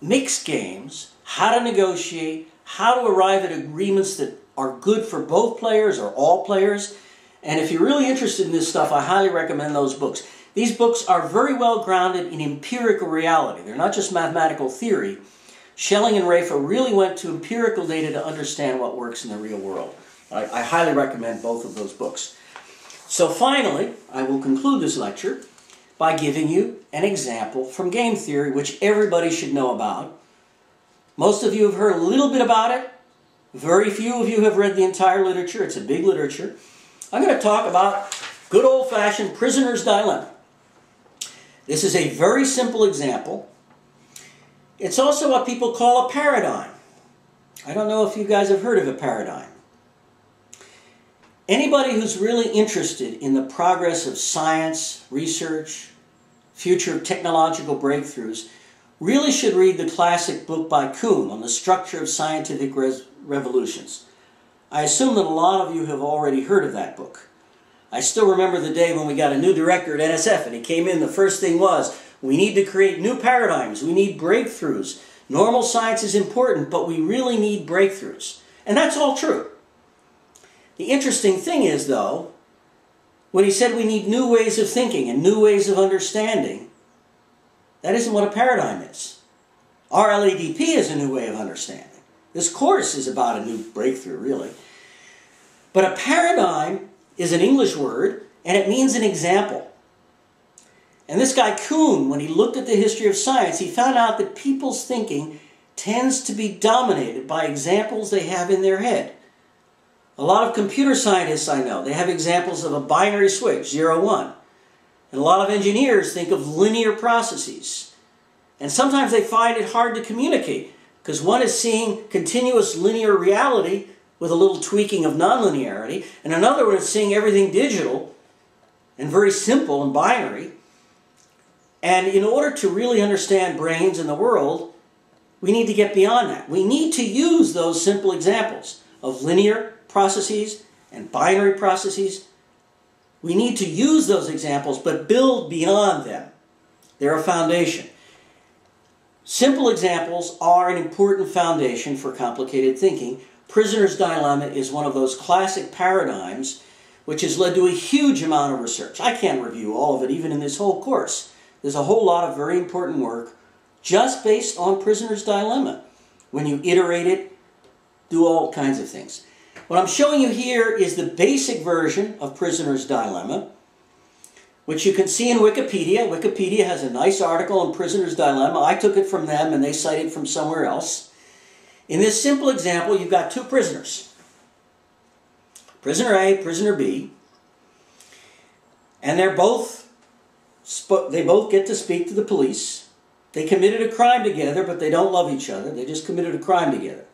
mixed games, how to negotiate, how to arrive at agreements that are good for both players or all players. And if you're really interested in this stuff, I highly recommend those books. These books are very well grounded in empirical reality. They're not just mathematical theory. Schelling and RLADP really went to empirical data to understand what works in the real world. I highly recommend both of those books. So finally, I will conclude this lecture by giving you an example from game theory, which everybody should know about. Most of you have heard a little bit about it. Very few of you have read the entire literature. It's a big literature. I'm going to talk about good old-fashioned prisoner's dilemma. This is a very simple example. It's also what people call a paradigm. I don't know if you guys have heard of a paradigm. Anybody who's really interested in the progress of science, research, future technological breakthroughs, really should read the classic book by Kuhn on the structure of scientific revolutions. I assume that a lot of you have already heard of that book. I still remember the day when we got a new director at NSF and he came in, the first thing was, we need to create new paradigms, we need breakthroughs. Normal science is important, but we really need breakthroughs. And that's all true. The interesting thing is, though, when he said we need new ways of thinking and new ways of understanding, that isn't what a paradigm is. RLADP is a new way of understanding. This course is about a new breakthrough, really. But a paradigm is an English word, and it means an example. And this guy Kuhn, when he looked at the history of science, he found out that people's thinking tends to be dominated by examples they have in their head. A lot of computer scientists I know, they have examples of a binary switch, 0, 1. And a lot of engineers think of linear processes. And sometimes they find it hard to communicate, because one is seeing continuous linear reality with a little tweaking of nonlinearity, and another one is seeing everything digital and very simple and binary. And in order to really understand brains in the world, we need to get beyond that. We need to use those simple examples of linear processes and binary processes. We need to use those examples, but build beyond them. They're a foundation. Simple examples are an important foundation for complicated thinking. Prisoner's dilemma is one of those classic paradigms which has led to a huge amount of research. I can't review all of it, even in this whole course. There's a whole lot of very important work just based on prisoner's dilemma. When you iterate it, do all kinds of things. What I'm showing you here is the basic version of prisoner's dilemma, which you can see in Wikipedia. Wikipedia has a nice article on prisoner's dilemma. I took it from them and they cite it from somewhere else. In this simple example, you've got two prisoners. Prisoner A, prisoner B. And they both get to speak to the police. They committed a crime together, but they don't love each other. They just committed a crime together.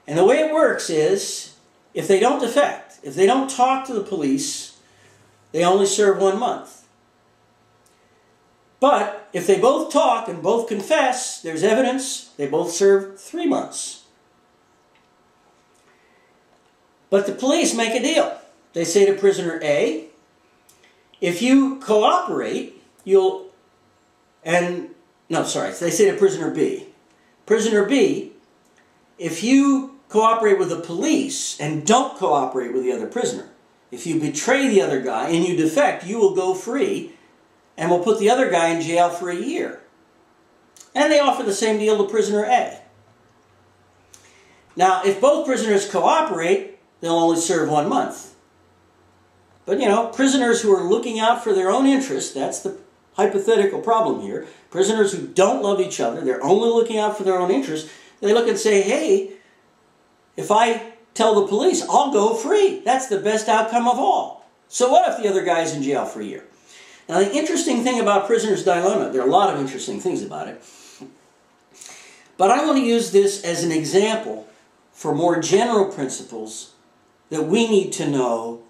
And the way it works is, if they don't defect, if they don't talk to the police, they only serve 1 month. But if they both talk and both confess, there's evidence, they both serve 3 months. But the police make a deal. They say to prisoner A, if you cooperate, they say to prisoner B. Prisoner B, if you cooperate with the police and don't cooperate with the other prisoner, if you betray the other guy and you defect, you will go free and we'll put the other guy in jail for a year. And they offer the same deal to prisoner A. Now, if both prisoners cooperate, they'll only serve 1 month. But, you know, prisoners who are looking out for their own interests, that's the hypothetical problem here. Prisoners who don't love each other, they're only looking out for their own interests, they look and say, hey, if I tell the police, I'll go free. That's the best outcome of all. So what if the other guy's in jail for a year? Now, the interesting thing about prisoner's dilemma, there are a lot of interesting things about it, but I want to use this as an example for more general principles that we need to know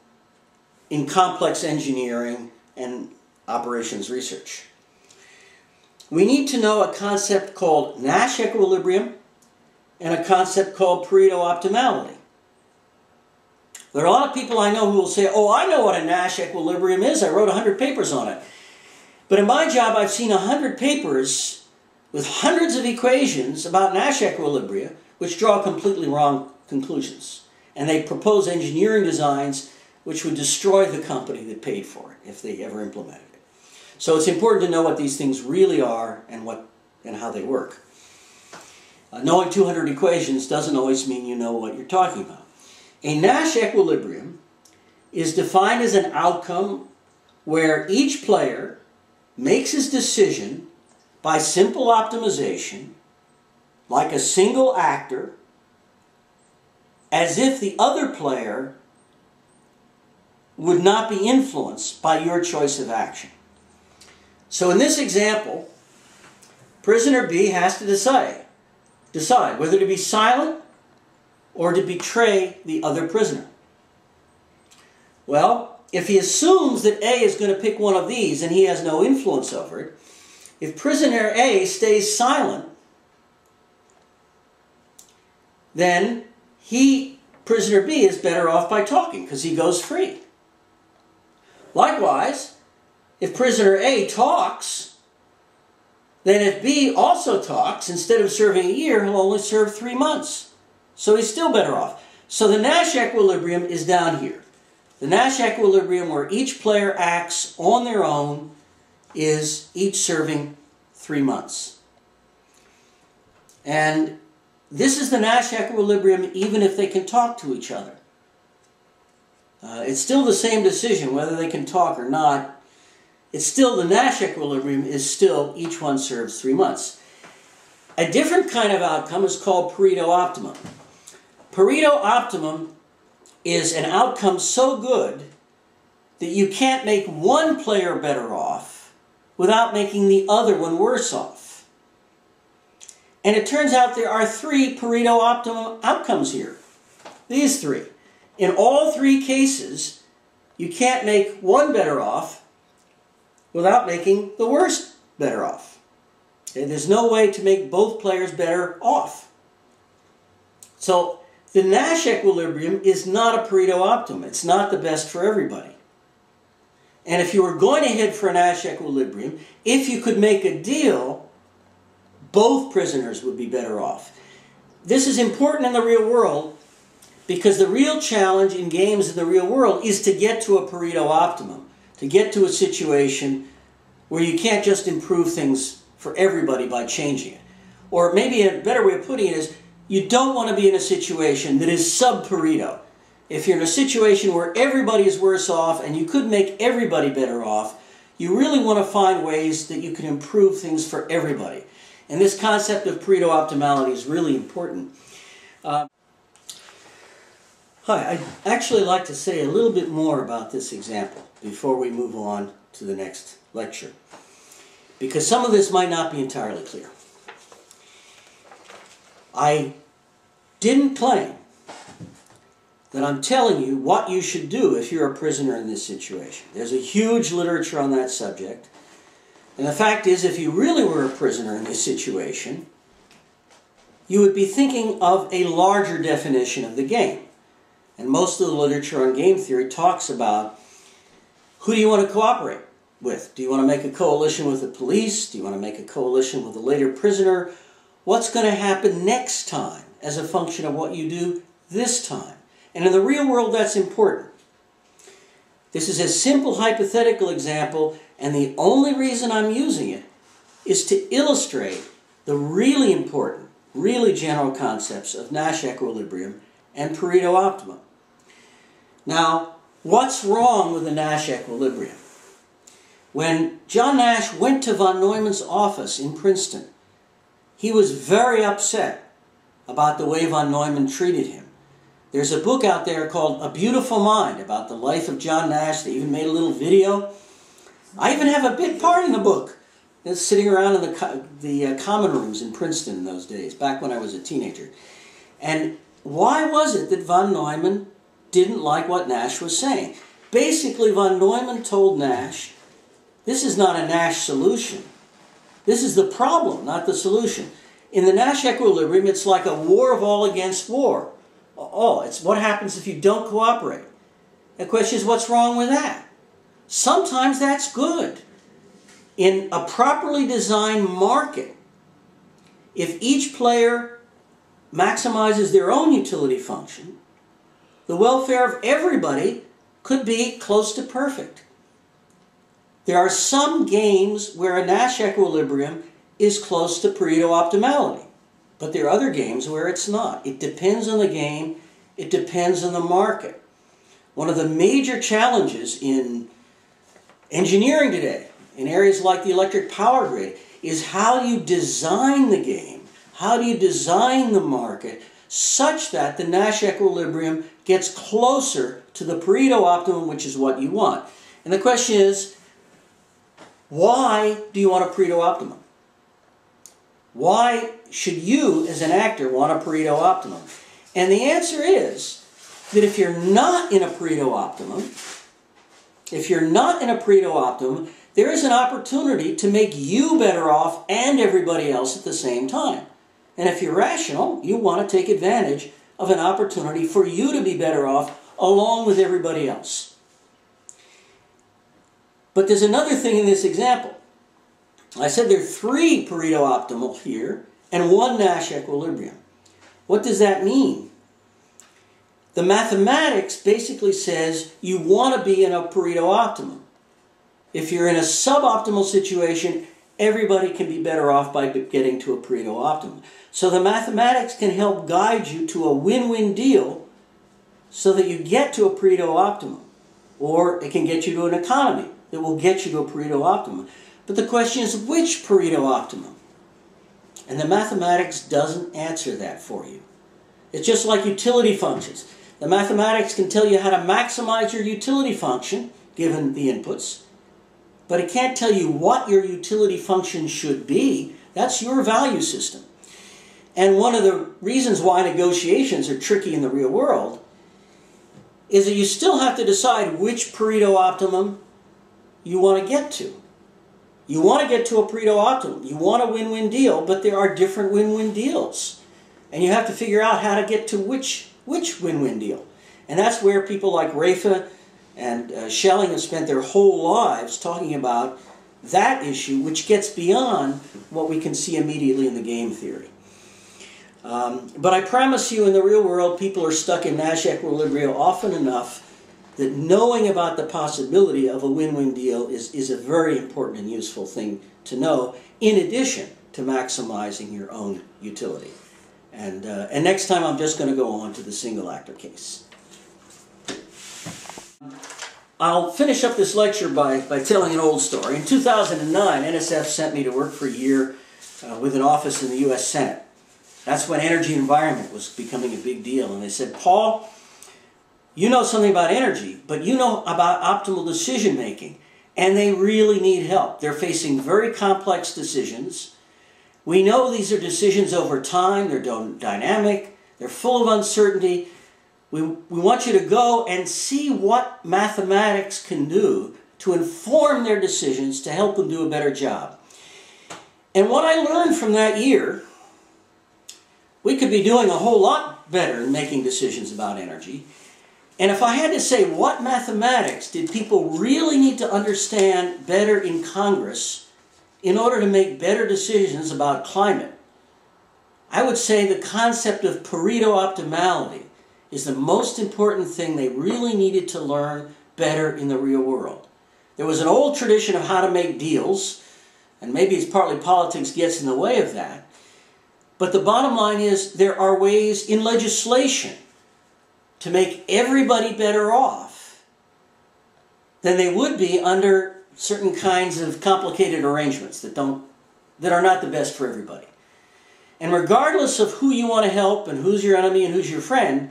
in complex engineering and operations research. We need to know a concept called Nash equilibrium and a concept called Pareto optimality. There are a lot of people I know who will say, oh, I know what a Nash equilibrium is. I wrote 100 papers on it. But in my job, I've seen 100 papers with hundreds of equations about Nash equilibria, which draw completely wrong conclusions. And they propose engineering designs which would destroy the company that paid for it if they ever implemented it. So it's important to know what these things really are and how they work. Knowing 200 equations doesn't always mean you know what you're talking about. A Nash equilibrium is defined as an outcome where each player makes his decision by simple optimization, like a single actor, as if the other player would not be influenced by your choice of action. So in this example, prisoner B has to decide whether to be silent or to betray the other prisoner. Well, if he assumes that A is going to pick one of these and he has no influence over it, if prisoner A stays silent, then prisoner B is better off by talking because he goes free. Likewise, if prisoner A talks, then if B also talks, instead of serving a year, he'll only serve 3 months. So he's still better off. So the Nash equilibrium is down here. The Nash equilibrium where each player acts on their own is each serving 3 months. And this is the Nash equilibrium even if they can talk to each other. It's still the same decision whether they can talk or not. It's still the Nash equilibrium is still each one serves 3 months. A different kind of outcome is called Pareto optimum. Pareto optimum is an outcome so good that you can't make one player better off without making the other one worse off. And it turns out there are 3 Pareto optimum outcomes here. These 3. In all 3 cases, you can't make one better off without making the worst better off. Okay? There's no way to make both players better off. So the Nash equilibrium is not a Pareto optimum. It's not the best for everybody. And if you were going to head for a Nash equilibrium, if you could make a deal, both prisoners would be better off. This is important in the real world because the real challenge in games in the real world is to get to a Pareto optimum, to get to a situation where you can't just improve things for everybody by changing it. Or maybe a better way of putting it is, you don't want to be in a situation that is sub-Pareto. If you're in a situation where everybody is worse off and you could make everybody better off, you really want to find ways that you can improve things for everybody. And this concept of Pareto optimality is really important. Hi, I'd actually like to say a little bit more about this example before we move on to the next lecture, because some of this might not be entirely clear. I didn't claim that I'm telling you what you should do if you're a prisoner in this situation. There's a huge literature on that subject. And the fact is, if you really were a prisoner in this situation, you would be thinking of a larger definition of the game. And most of the literature on game theory talks about who do you want to cooperate with? Do you want to make a coalition with the police? Do you want to make a coalition with a later prisoner? What's going to happen next time as a function of what you do this time? And in the real world, that's important. This is a simple hypothetical example, and the only reason I'm using it is to illustrate the really important, really general concepts of Nash equilibrium and Pareto optimum. Now, what's wrong with the Nash equilibrium? When John Nash went to von Neumann's office in Princeton, he was very upset about the way von Neumann treated him. There's a book out there called A Beautiful Mind about the life of John Nash. They even made a little video. I even have a bit part in the book that's sitting around in the common rooms in Princeton in those days, back when I was a teenager. And why was it that von Neumann didn't like what Nash was saying? Basically, von Neumann told Nash, this is not a Nash solution. This is the problem, not the solution. In the Nash equilibrium, it's like a war of all against war. Oh, it's what happens if you don't cooperate. The question is, what's wrong with that? Sometimes that's good. In a properly designed market, if each player maximizes their own utility function, the welfare of everybody could be close to perfect. There are some games where a Nash equilibrium is close to Pareto optimality. But there are other games where it's not. It depends on the game. It depends on the market. One of the major challenges in engineering today, in areas like the electric power grid, is how do you design the game? How do you design the market such that the Nash equilibrium gets closer to the Pareto optimum, which is what you want? And the question is, why do you want a Pareto optimum? Why should you, as an actor, want a Pareto optimum? And the answer is that if you're not in a Pareto optimum, there is an opportunity to make you better off and everybody else at the same time. And if you're rational, you want to take advantage of an opportunity for you to be better off along with everybody else. But there's another thing in this example. I said there are 3 Pareto optimal here and 1 Nash equilibrium. What does that mean? The mathematics basically says you want to be in a Pareto optimum. If you're in a suboptimal situation, everybody can be better off by getting to a Pareto optimum. So the mathematics can help guide you to a win-win deal so that you get to a Pareto optimum. Or it can get you to an economy that will get you to a Pareto optimum. But the question is, which Pareto optimum? And the mathematics doesn't answer that for you. It's just like utility functions. The mathematics can tell you how to maximize your utility function, given the inputs, but it can't tell you what your utility function should be. That's your value system. And one of the reasons why negotiations are tricky in the real world is that you still have to decide which Pareto optimum you want to get to. You want to get to a Pareto optimum. You want a win-win deal, but there are different win-win deals. And you have to figure out how to get to which win-win deal. And that's where people like Rafa and Schelling have spent their whole lives talking about that issue, which gets beyond what we can see immediately in the game theory. But I promise you, in the real world, people are stuck in Nash equilibria often enough that knowing about the possibility of a win-win deal is a very important and useful thing to know, in addition to maximizing your own utility. And next time I'm just going to go on to the single actor case. I'll finish up this lecture by telling an old story. In 2009, NSF sent me to work for a year with an office in the U.S. Senate. That's when energy and environment was becoming a big deal. And they said, Paul, you know something about energy, but you know about optimal decision making, and they really need help. They're facing very complex decisions. We know these are decisions over time. They're dynamic. They're full of uncertainty. We want you to go and see what mathematics can do to inform their decisions to help them do a better job. And what I learned from that year, we could be doing a whole lot better in making decisions about energy. And if I had to say what mathematics did people really need to understand better in Congress in order to make better decisions about climate, I would say the concept of Pareto optimality is the most important thing they really needed to learn better in the real world. There was an old tradition of how to make deals, and maybe it's partly politics gets in the way of that, but the bottom line is there are ways in legislation to make everybody better off than they would be under certain kinds of complicated arrangements that are not the best for everybody. And regardless of who you want to help and who's your enemy and who's your friend,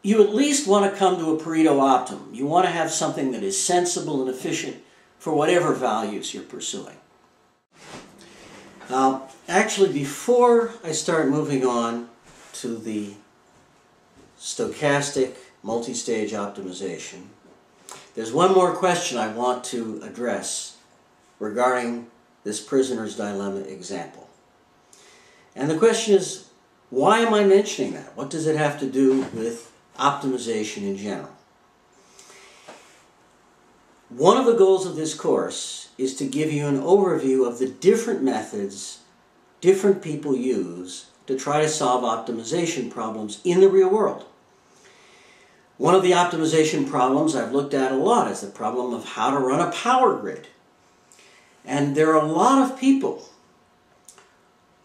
you at least want to come to a Pareto optimum. You want to have something that is sensible and efficient for whatever values you're pursuing. Now, actually, before I start moving on to the stochastic multi-stage optimization, there's one more question I want to address regarding this prisoner's dilemma example. And the question is, why am I mentioning that? What does it have to do with optimization in general? One of the goals of this course is to give you an overview of the different methods different people use to try to solve optimization problems in the real world. One of the optimization problems I've looked at a lot is the problem of how to run a power grid. And there are a lot of people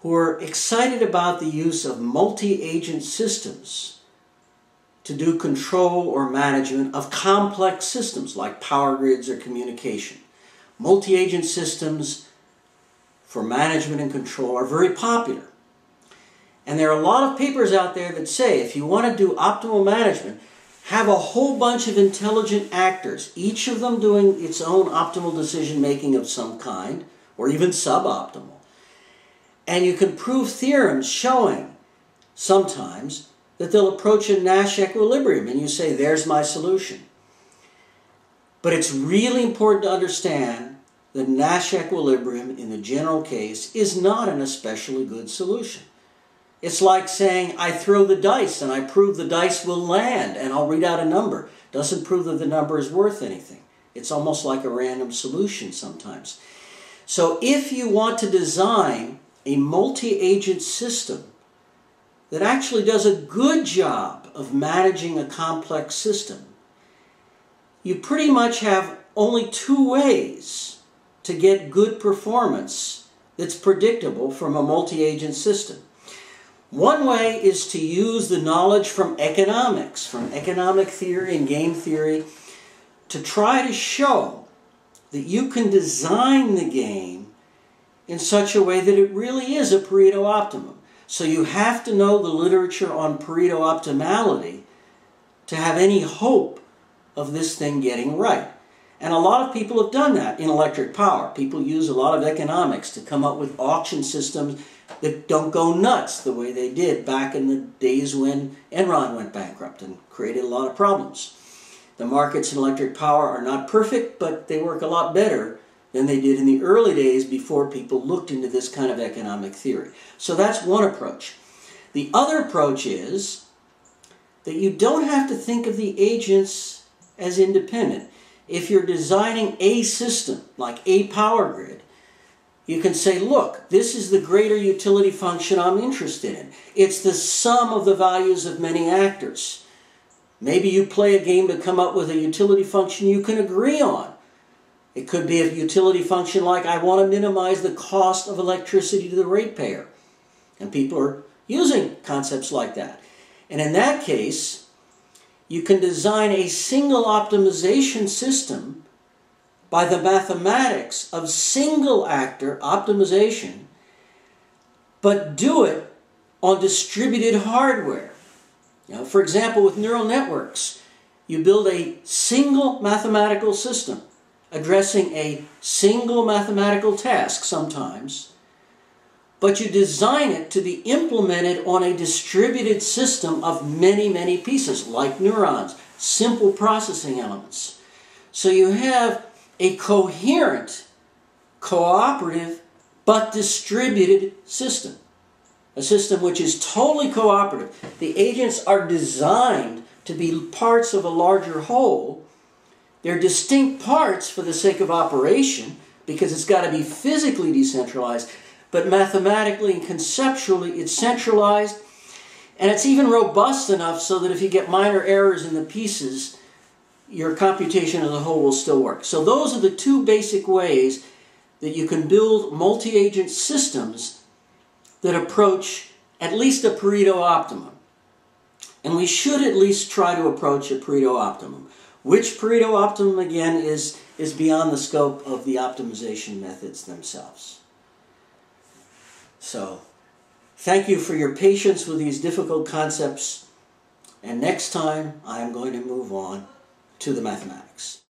who are excited about the use of multi-agent systems to do control or management of complex systems like power grids or communication. Multi-agent systems for management and control are very popular. And there are a lot of papers out there that say if you want to do optimal management, have a whole bunch of intelligent actors, each of them doing its own optimal decision making of some kind, or even suboptimal. And you can prove theorems showing sometimes that they'll approach a Nash equilibrium, and you say, there's my solution. But it's really important to understand that Nash equilibrium in the general case is not an especially good solution. It's like saying, I throw the dice and I prove the dice will land and I'll read out a number. Doesn't prove that the number is worth anything. It's almost like a random solution sometimes. So if you want to design a multi-agent system that actually does a good job of managing a complex system, you pretty much have only two ways to get good performance that's predictable from a multi-agent system. One way is to use the knowledge from economics, from economic theory and game theory, to try to show that you can design the game in such a way that it really is a Pareto optimum. So you have to know the literature on Pareto optimality to have any hope of this thing getting right. And a lot of people have done that in electric power. People use a lot of economics to come up with auction systems that don't go nuts the way they did back in the days when Enron went bankrupt and created a lot of problems. The markets in electric power are not perfect, but they work a lot better than they did in the early days before people looked into this kind of economic theory. So that's one approach. The other approach is that you don't have to think of the agents as independent. If you're designing a system, like a power grid, you can say, look, this is the greater utility function I'm interested in. It's the sum of the values of many actors. Maybe you play a game to come up with a utility function you can agree on. It could be a utility function like, I want to minimize the cost of electricity to the ratepayer. And people are using concepts like that. And in that case, you can design a single optimization system by the mathematics of single actor optimization, but do it on distributed hardware. For example, with neural networks, you build a single mathematical system addressing a single mathematical task sometimes, but you design it to be implemented on a distributed system of many, many pieces, like neurons, simple processing elements. So you have a coherent, cooperative, but distributed system. A system which is totally cooperative. The agents are designed to be parts of a larger whole. They're distinct parts for the sake of operation, because it's got to be physically decentralized, but mathematically and conceptually it's centralized, and it's even robust enough so that if you get minor errors in the pieces, your computation as a whole will still work. So those are the two basic ways that you can build multi-agent systems that approach at least a Pareto optimum. And we should at least try to approach a Pareto optimum. Which Pareto optimum, again, is beyond the scope of the optimization methods themselves. So, thank you for your patience with these difficult concepts. And next time, I am going to move on to the mathematics.